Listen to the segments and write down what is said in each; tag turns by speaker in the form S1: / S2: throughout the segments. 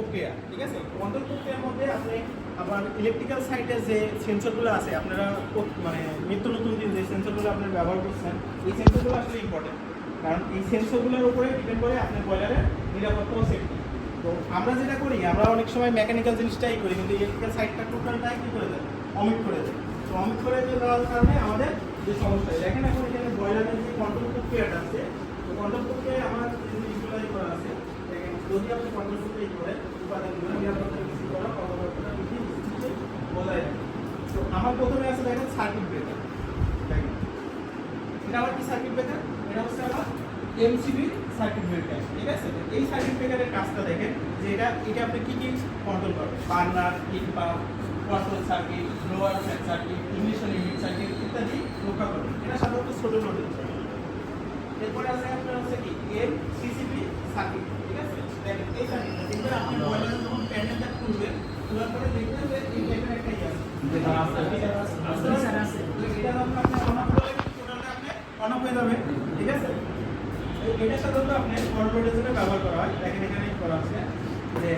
S1: প্রক্রিয়া, ঠিক আছে। কন্ট্রোল প্রক্রিয়ার মধ্যে আপনি আবার ইলেকট্রিক্যাল সাইডে যে সেন্সরগুলো আছে, আপনারা মানে নিত্য নতুন যে সেন্সরগুলো আপনারা ব্যবহার করছেন, এই সেন্সরগুলো আসলে ইম্পর্টেন্ট, কারণ এই সেন্সরগুলোর উপরে ডিপেন্ড করে আপনার বয়লারের নিরাপত্তা ও সেফটি। তো আমরা যেটা করি, আমরা অনেক সময় মেকানিক্যাল জিনিসটাই করি, কিন্তু ইলেকট্রিক্যাল সাইডটা টোটালটাই কী করে দেয়, অমিট করে দেয়। তো অমিট করে দেওয়ার কারণে আমাদের যে সমস্যা, দেখেন এখন এখানে বয়লারের যে কন্ট্রোল প্রক্রিয়াটা আছে, তো কন্ট্রোল প্রক্রিয়ায় আমার যে ভিজুয়ালাইজ করা আছে, দেখেন যদি আপনি কন্ট্রোল প্রক্রিয়া করেন উপাদানগুলো নিরাপত্তা কিছু করা, কর্মকর্তা বজায় রাখে। তো আমার প্রথমে আছে দেখেন সার্কিট ব্রেকার, দেখেন এটা আমার কি সার্কিট ব্রেকার, এটা হচ্ছে আমার এমসিবি সার্কিট ব্রেকার, ঠিক আছে। এই সার্কিট ব্রেকারের কাজটা দেখেন যে এটা আপনি কি কি কন্ট্রোল করবেন, burner, heat pump, control circuit, lower circuit, ignition unit circuit ইত্যাদি রক্ষা করবেন। এটা সাধারণত ছোট লোডের জন্য। এরপরে আছে আপনার হচ্ছে কি এমসিসিবি সার্কিট, ঠিক আছে। দেখেন এই সার্কিটটা দেখবেন আপনি বয়লারে যখন প্যানেলটা খুলবেন, খোলার পরে দেখবেন যে এই টাইপের একটা ইয়ে আছে, এটা যখন আপনি অন অফ করলে টোটালটা আপনি অন অফ হয়ে যাবে, ঠিক আছে। এটা সাধারণত আপনি ফরওয়ার্ডের জন্য ব্যবহার করা হয়। দেখেন এখানে করা আছে যে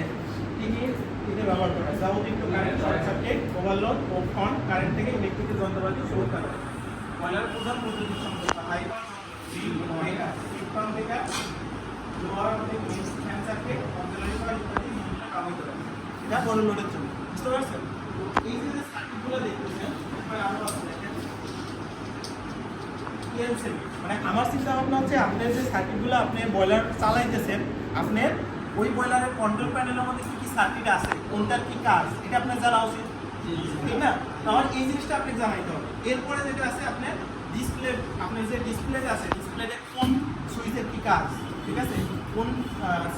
S1: টিভি এতে ব্যবহার করা হয়, যা অতিরিক্ত কারেন্ট, শর্ট সার্কিট, ওভারলোড ও ফন কারেন্ট থেকে ইলেকট্রিক যন্ত্রপাতি সুরক্ষা করে। বয়লার প্রধান বৈদ্যুতিক সংযোগ হাই পাওয়ার হিট পাম্প থেকে lower fan circuit, auxiliary coil ইত্যাদি বিভিন্ন কাজ হতে পারে। এটা বড় লোডের জন্য, বুঝতে পারছেন। তো এই যে সার্কিটগুলো দেখতেছেন, আরো আছে দেখেন মানে আমার চিন্তা ভাবনা হচ্ছে আপনার যে সার্কিটগুলো আপনি বয়লার চালাইতেছেন, আপনার ওই বয়লারের কন্ট্রোল প্যানেলের মধ্যে কি কি সার্কিট আছে, কোনটার কি কাজ, এটা আপনার জানা উচিত, ঠিক না। তাহলে এই জিনিসটা আপনি জানাইতে হবে। এরপরে যেটা আছে আপনার ডিসপ্লে, আপনার যে ডিসপ্লেটা আছে, ডিসপ্লেতে কোন সুইচের কি কাজ, ঠিক আছে, কোন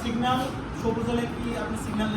S1: সিগন্যাল, সবুজ হলে কি আপনি সিগন্যাল